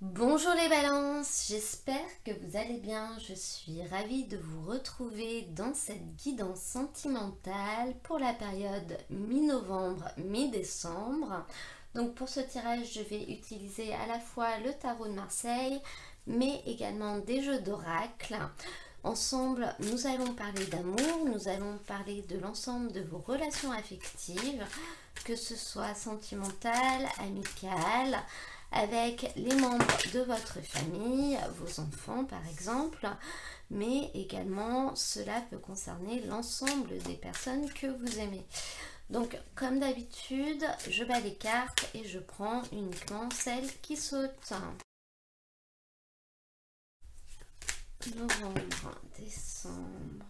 Bonjour les balances, j'espère que vous allez bien. Je suis ravie de vous retrouver dans cette guidance sentimentale pour la période mi-novembre, mi-décembre. Donc pour ce tirage, je vais utiliser à la fois le tarot de Marseille, mais également des jeux d'oracle. Ensemble, nous allons parler d'amour, nous allons parler de l'ensemble de vos relations affectives, que ce soit sentimentales, amicales, avec les membres de votre famille, vos enfants par exemple, mais également cela peut concerner l'ensemble des personnes que vous aimez. Donc comme d'habitude, je bats les cartes et je prends uniquement celles qui sautent. Novembre, décembre.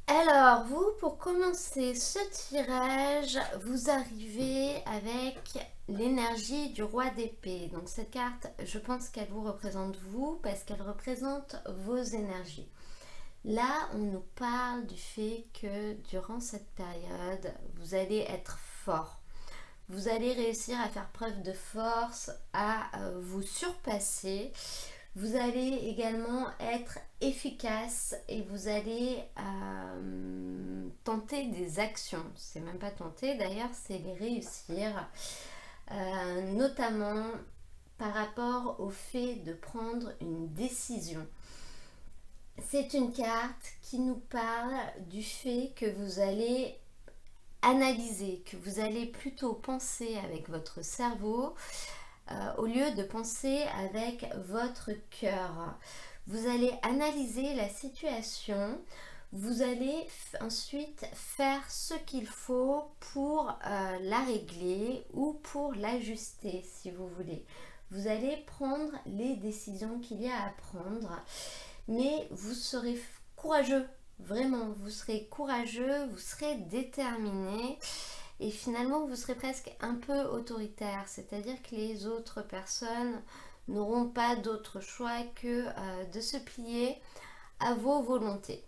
Alors, vous, pour commencer ce tirage, vous arrivez avec l'énergie du roi d'épée. Donc cette carte, je pense qu'elle vous représente vous parce qu'elle représente vos énergies. Là, on nous parle du fait que durant cette période, vous allez être fort. Vous allez réussir à faire preuve de force, à vous surpasser. Vous allez également être efficace et vous allez tenter des actions. C'est même pas tenter d'ailleurs, c'est les réussir. Notamment par rapport au fait de prendre une décision. C'est une carte qui nous parle du fait que vous allez analyser, que vous allez plutôt penser avec votre cerveau au lieu de penser avec votre cœur. Vous allez analyser la situation, vous allez ensuite faire ce qu'il faut pour la régler ou pour l'ajuster si vous voulez. Vous allez prendre les décisions qu'il y a à prendre, mais vous serez courageux, vraiment, vous serez courageux, vous serez déterminé. Et finalement, vous serez presque un peu autoritaire, c'est-à-dire que les autres personnes n'auront pas d'autre choix que de se plier à vos volontés.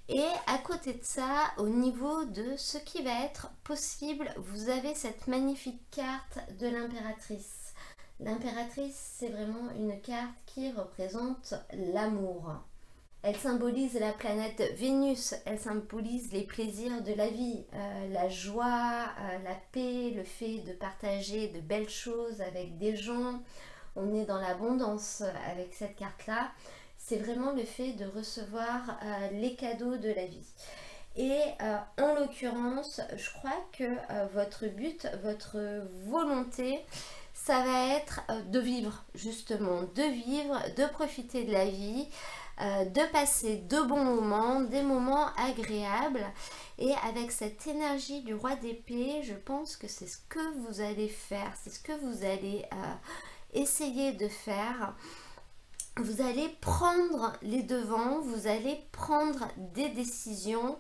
Et à côté de ça, au niveau de ce qui va être possible, vous avez cette magnifique carte de l'impératrice. L'impératrice, c'est vraiment une carte qui représente l'amour. Elle symbolise la planète Vénus, elle symbolise les plaisirs de la vie, la joie, la paix, le fait de partager de belles choses avec des gens. On est dans l'abondance avec cette carte-là. C'est vraiment le fait de recevoir les cadeaux de la vie. Et en l'occurrence, je crois que votre but, votre volonté, ça va être de vivre, justement, de vivre, de profiter de la vie, de passer de bons moments, des moments agréables. Et avec cette énergie du roi d'épée, je pense que c'est ce que vous allez faire, c'est ce que vous allez essayer de faire. Vous allez prendre les devants, vous allez prendre des décisions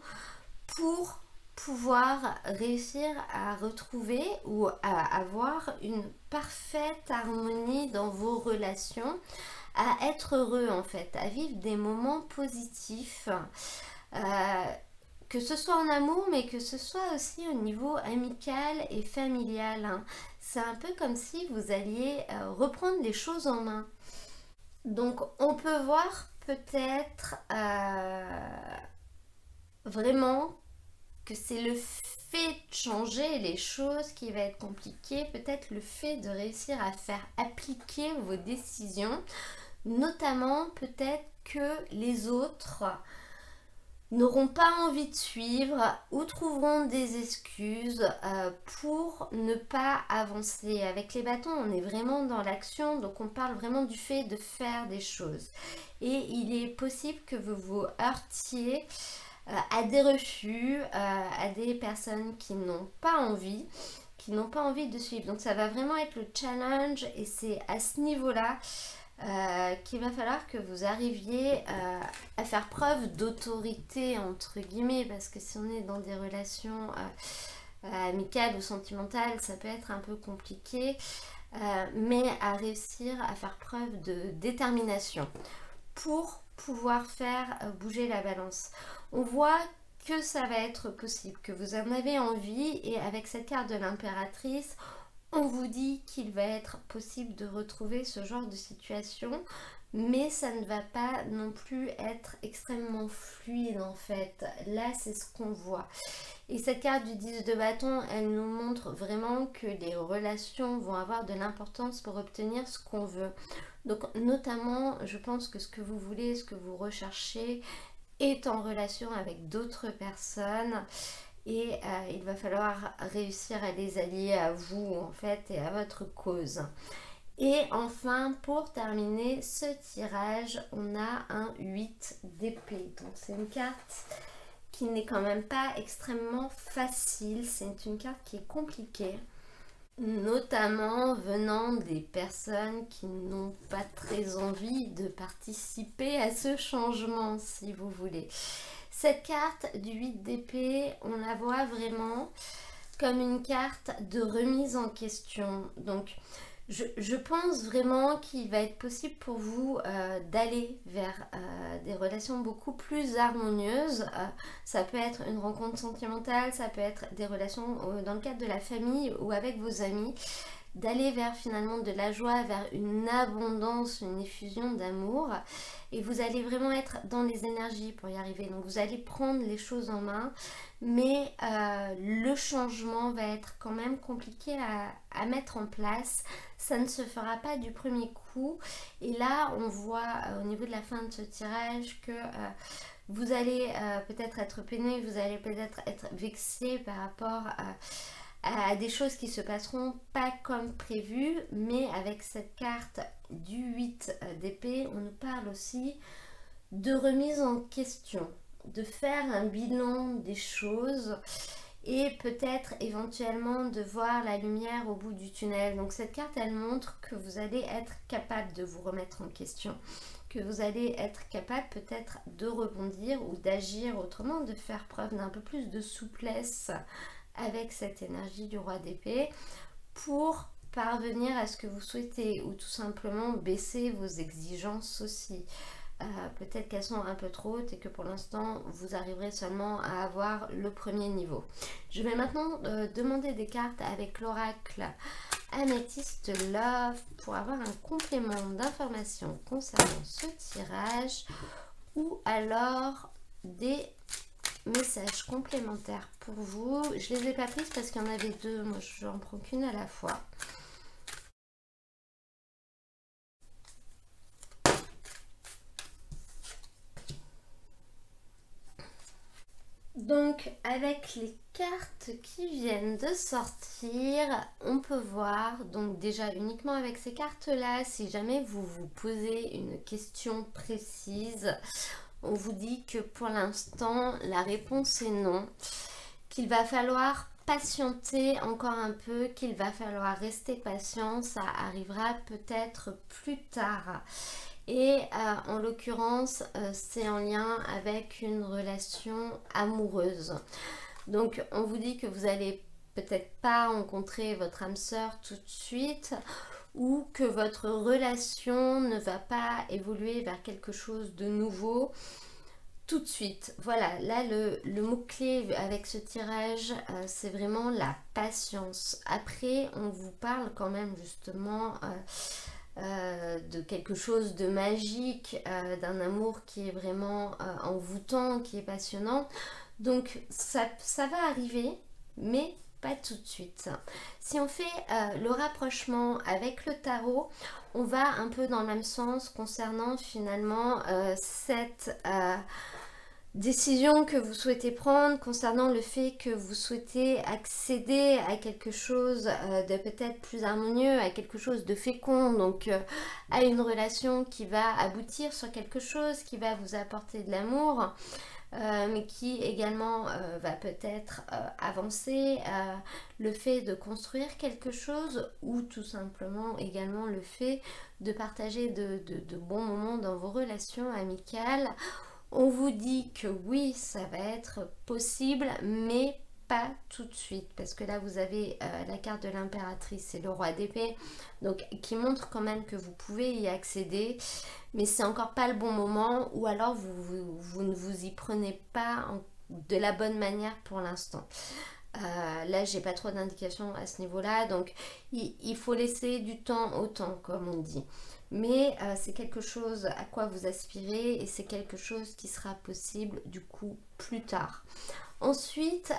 pour pouvoir réussir à retrouver ou à avoir une parfaite harmonie dans vos relations, à être heureux en fait, à vivre des moments positifs, que ce soit en amour mais que ce soit aussi au niveau amical et familial, hein. C'est un peu comme si vous alliez reprendre les choses en main. Donc on peut voir peut-être vraiment que c'est le fait de changer les choses qui va être compliqué, peut-être le fait de réussir à faire appliquer vos décisions, notamment peut-être que les autres n'auront pas envie de suivre ou trouveront des excuses pour ne pas avancer. Avec les bâtons, on est vraiment dans l'action, donc on parle vraiment du fait de faire des choses. Et il est possible que vous vous heurtiez à des refus, à des personnes qui n'ont pas envie de suivre. Donc ça va vraiment être le challenge et c'est à ce niveau-là qu'il va falloir que vous arriviez à faire preuve d'autorité entre guillemets, parce que si on est dans des relations amicale ou sentimentale, ça peut être un peu compliqué, mais à réussir à faire preuve de détermination pour pouvoir faire bouger la balance. On voit que ça va être possible, que vous en avez envie, et avec cette carte de l'impératrice, on vous dit qu'il va être possible de retrouver ce genre de situation, mais ça ne va pas non plus être extrêmement fluide en fait. Là, c'est ce qu'on voit. Et cette carte du 10 de bâton, elle nous montre vraiment que les relations vont avoir de l'importance pour obtenir ce qu'on veut. Donc notamment, je pense que ce que vous voulez, ce que vous recherchez est en relation avec d'autres personnes, et il va falloir réussir à les allier à vous en fait et à votre cause. Et enfin, pour terminer ce tirage, on a un 8 d'épée. Donc c'est une carte qui n'est quand même pas extrêmement facile, c'est une carte qui est compliquée, notamment venant des personnes qui n'ont pas très envie de participer à ce changement, si vous voulez. Cette carte du 8 d'épée, on la voit vraiment comme une carte de remise en question. Donc, je pense vraiment qu'il va être possible pour vous d'aller vers des relations beaucoup plus harmonieuses. Ça peut être une rencontre sentimentale, ça peut être des relations dans le cadre de la famille ou avec vos amis, d'aller vers finalement de la joie, vers une abondance, une effusion d'amour. Et vous allez vraiment être dans les énergies pour y arriver. Donc vous allez prendre les choses en main, mais le changement va être quand même compliqué à mettre en place. Ça ne se fera pas du premier coup. Et là, on voit au niveau de la fin de ce tirage que vous allez peut-être être peiné, vous allez peut-être être vexé par rapport à des choses qui se passeront pas comme prévu, mais avec cette carte du 8 d'épée, on nous parle aussi de remise en question, de faire un bilan des choses et peut-être éventuellement de voir la lumière au bout du tunnel. Donc cette carte, elle montre que vous allez être capable de vous remettre en question, que vous allez être capable peut-être de rebondir ou d'agir autrement, de faire preuve d'un peu plus de souplesse avec cette énergie du roi d'épée pour parvenir à ce que vous souhaitez, ou tout simplement baisser vos exigences aussi. Peut-être qu'elles sont un peu trop hautes et que pour l'instant vous arriverez seulement à avoir le premier niveau. Je vais maintenant demander des cartes avec l'oracle Amethyst Love pour avoir un complément d'information concernant ce tirage, ou alors des messages complémentaires pour vous. Je les ai pas prises parce qu'il y en avait deux, moi je n'en prends qu'une à la fois. Donc avec les cartes qui viennent de sortir, on peut voir, donc déjà uniquement avec ces cartes là, si jamais vous vous posez une question précise, on vous dit que pour l'instant la réponse est non, qu'il va falloir patienter encore un peu, qu'il va falloir rester patient, ça arrivera peut-être plus tard. Et en l'occurrence, c'est en lien avec une relation amoureuse. Donc on vous dit que vous allez peut-être pas rencontrer votre âme sœur tout de suite, ou que votre relation ne va pas évoluer vers quelque chose de nouveau tout de suite. Voilà, là le mot-clé avec ce tirage, c'est vraiment la patience. Après, on vous parle quand même justement de quelque chose de magique, d'un amour qui est vraiment envoûtant, qui est passionnant. Donc ça va arriver, mais pas tout de suite. Si on fait le rapprochement avec le tarot, on va un peu dans le même sens concernant finalement cette décision que vous souhaitez prendre, concernant le fait que vous souhaitez accéder à quelque chose de peut-être plus harmonieux, à quelque chose de fécond, donc à une relation qui va aboutir sur quelque chose, qui va vous apporter de l'amour, mais qui également va peut-être avancer le fait de construire quelque chose, ou tout simplement également le fait de partager de bons moments dans vos relations amicales. On vous dit que oui, ça va être possible, mais pas tout de suite, parce que là vous avez la carte de l'impératrice et le roi d'épée, donc qui montre quand même que vous pouvez y accéder, mais c'est encore pas le bon moment, ou alors vous ne vous y prenez pas de la bonne manière pour l'instant. Là j'ai pas trop d'indications à ce niveau là, donc il faut laisser du temps au temps, comme on dit, mais c'est quelque chose à quoi vous aspirez et c'est quelque chose qui sera possible du coup plus tard. Ensuite,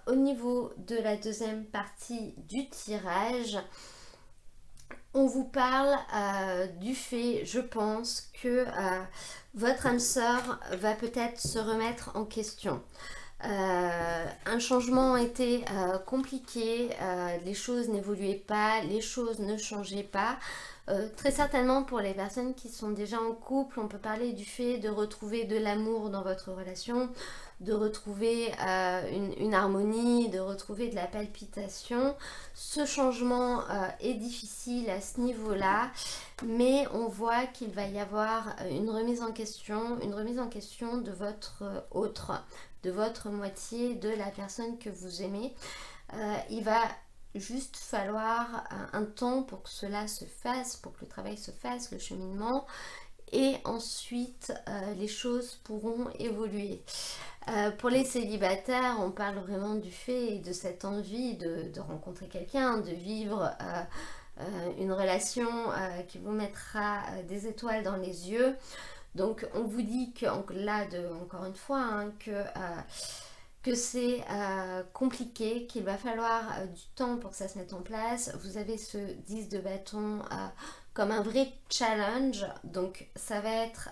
au niveau de la deuxième partie du tirage, on vous parle du fait, je pense, que votre âme sœur va peut-être se remettre en question. Un changement a été compliqué, les choses n'évoluaient pas, les choses ne changeaient pas. Très certainement pour les personnes qui sont déjà en couple, on peut parler du fait de retrouver de l'amour dans votre relation, de retrouver une harmonie, de retrouver de la palpitation. Ce changement est difficile à ce niveau-là, mais on voit qu'il va y avoir une remise en question de votre autre, de votre moitié, de la personne que vous aimez. Il va juste falloir un temps pour que cela se fasse, pour que le travail se fasse, le cheminement, et ensuite les choses pourront évoluer. Pour les célibataires, on parle vraiment du fait et de cette envie de rencontrer quelqu'un, de vivre une relation qui vous mettra des étoiles dans les yeux. Donc on vous dit que là, encore une fois, hein, que c'est compliqué, qu'il va falloir du temps pour que ça se mette en place. Vous avez ce 10 de bâton comme un vrai challenge, donc ça va être...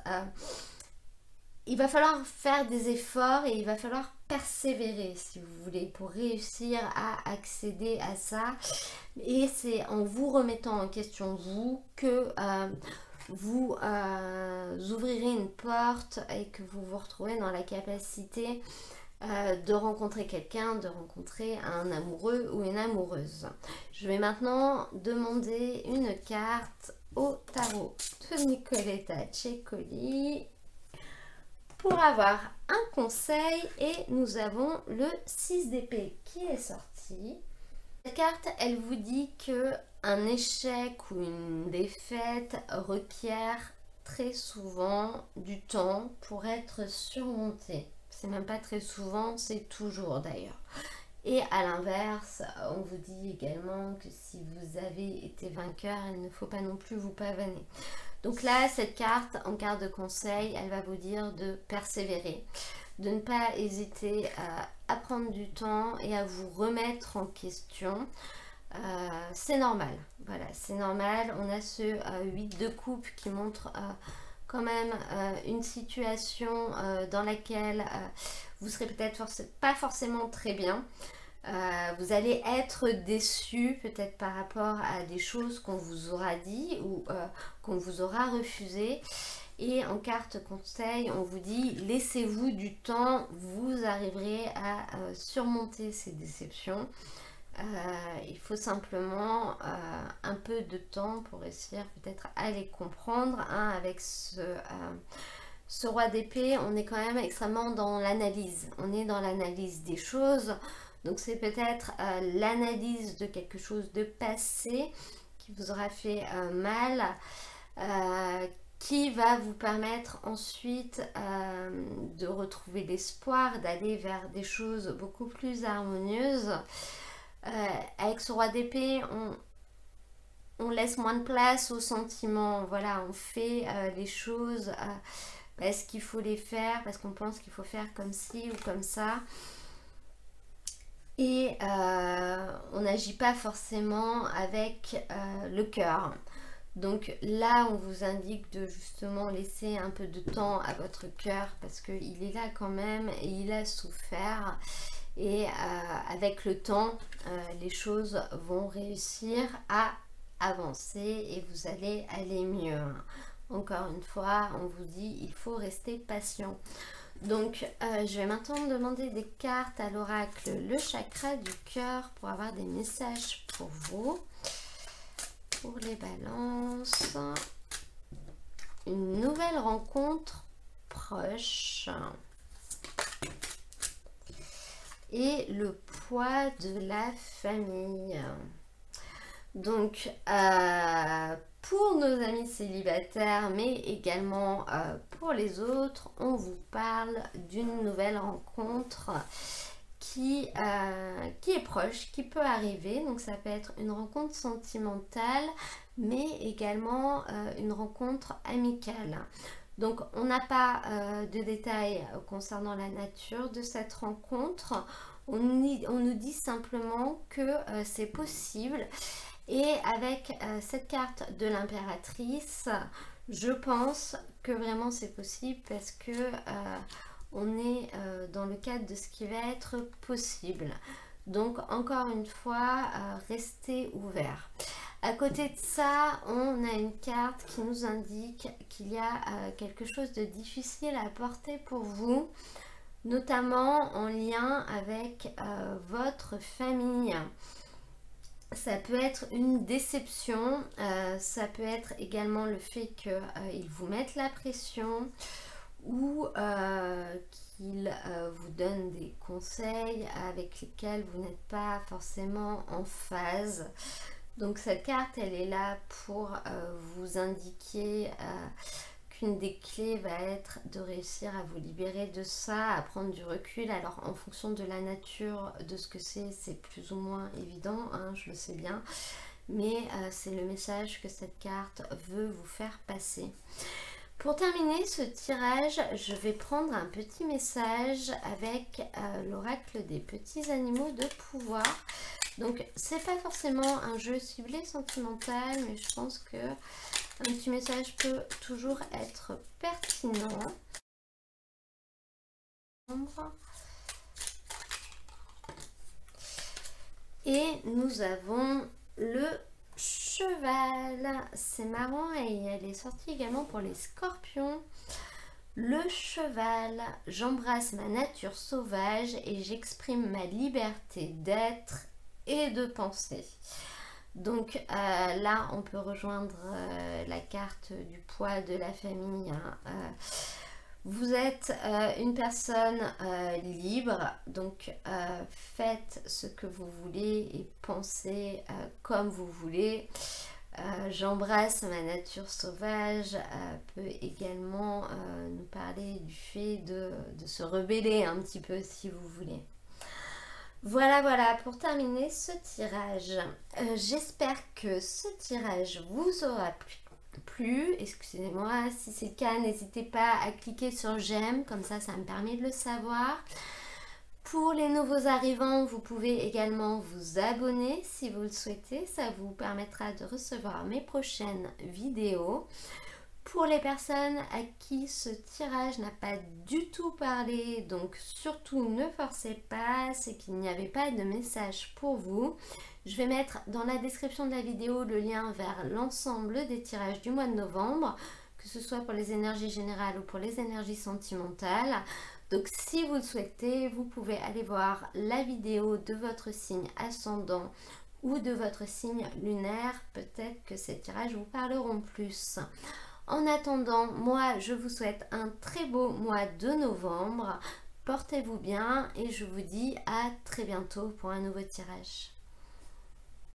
il va falloir faire des efforts et il va falloir persévérer, si vous voulez, pour réussir à accéder à ça. Et c'est en vous remettant en question, vous, que... vous ouvrirez une porte et que vous vous retrouvez dans la capacité de rencontrer quelqu'un, de rencontrer un amoureux ou une amoureuse. Je vais maintenant demander une carte au tarot de Nicoletta Ceccoli pour avoir un conseil, et nous avons le 6 d'épée qui est sorti. Cette carte, elle vous dit que un échec ou une défaite requiert très souvent du temps pour être surmonté. C'est même pas très souvent, c'est toujours d'ailleurs. Et à l'inverse, on vous dit également que si vous avez été vainqueur, il ne faut pas non plus vous pavaner. Donc là, cette carte, en carte de conseil, elle va vous dire de persévérer, de ne pas hésiter à prendre du temps et à vous remettre en question. C'est normal, voilà, c'est normal. On a ce 8 de coupe qui montre quand même une situation dans laquelle vous serez peut-être pas forcément très bien. Vous allez être déçu peut-être par rapport à des choses qu'on vous aura dit ou qu'on vous aura refusé. Et en carte conseil, on vous dit laissez-vous du temps, vous arriverez à surmonter ces déceptions. Il faut simplement un peu de temps pour réussir peut-être à les comprendre, hein. Avec ce roi d'épée, on est quand même extrêmement dans l'analyse. On est dans l'analyse des choses. Donc c'est peut-être l'analyse de quelque chose de passé qui vous aura fait mal, qui va vous permettre ensuite de retrouver l'espoir, d'aller vers des choses beaucoup plus harmonieuses. Avec ce roi d'épée, on laisse moins de place aux sentiments. Voilà, on fait les choses parce qu'il faut les faire, parce qu'on pense qu'il faut faire comme ci ou comme ça. Et on n'agit pas forcément avec le cœur. Donc là, on vous indique de justement laisser un peu de temps à votre cœur parce qu'il est là quand même et il a souffert. Et avec le temps, les choses vont réussir à avancer et vous allez aller mieux. Encore une fois, on vous dit il faut rester patient. Donc, je vais maintenant demander des cartes à l'oracle, le chakra du cœur, pour avoir des messages pour vous. Pour les balances, une nouvelle rencontre proche. et le poids de la famille. Donc, pour nos amis célibataires, mais également pour les autres, on vous parle d'une nouvelle rencontre qui est proche, qui peut arriver. Donc, ça peut être une rencontre sentimentale, mais également une rencontre amicale. Donc, on n'a pas de détails concernant la nature de cette rencontre. On nous dit simplement que c'est possible. Et avec cette carte de l'impératrice, je pense que vraiment c'est possible parce que on est dans le cadre de ce qui va être possible. Donc encore une fois, restez ouverts. À côté de ça, on a une carte qui nous indique qu'il y a quelque chose de difficile à porter pour vous, notamment en lien avec votre famille. Ça peut être une déception, ça peut être également le fait qu'ils vous mettent la pression ou qu'ils vous donnent des conseils avec lesquels vous n'êtes pas forcément en phase. Donc cette carte, elle est là pour vous indiquer qu'une des clés va être de réussir à vous libérer de ça, à prendre du recul. Alors en fonction de la nature de ce que c'est plus ou moins évident, hein, je le sais bien, mais c'est le message que cette carte veut vous faire passer. Pour terminer ce tirage, je vais prendre un petit message avec l'oracle des petits animaux de pouvoir. Donc c'est pas forcément un jeu ciblé sentimental, mais je pense que un petit message peut toujours être pertinent. Et nous avons le cheval. C'est marrant et elle est sortie également pour les scorpions. Le cheval, j'embrasse ma nature sauvage et j'exprime ma liberté d'être et de penser. Donc là, on peut rejoindre la carte du poids de la famille. Hein. Vous êtes une personne libre, donc faites ce que vous voulez et pensez comme vous voulez. J'embrasse ma nature sauvage peut également nous parler du fait de se rebeller un petit peu si vous voulez. Voilà pour terminer ce tirage. J'espère que ce tirage vous aura plu. Excusez-moi, si c'est le cas, n'hésitez pas à cliquer sur j'aime, comme ça me permet de le savoir. Pour les nouveaux arrivants, vous pouvez également vous abonner si vous le souhaitez. Ça vous permettra de recevoir mes prochaines vidéos. Pour les personnes à qui ce tirage n'a pas du tout parlé, donc surtout ne forcez pas, c'est qu'il n'y avait pas de message pour vous. Je vais mettre dans la description de la vidéo le lien vers l'ensemble des tirages du mois de novembre, que ce soit pour les énergies générales ou pour les énergies sentimentales. Donc si vous le souhaitez, vous pouvez aller voir la vidéo de votre signe ascendant ou de votre signe lunaire. Peut-être que ces tirages vous parleront plus. En attendant, moi je vous souhaite un très beau mois de novembre. Portez-vous bien et je vous dis à très bientôt pour un nouveau tirage.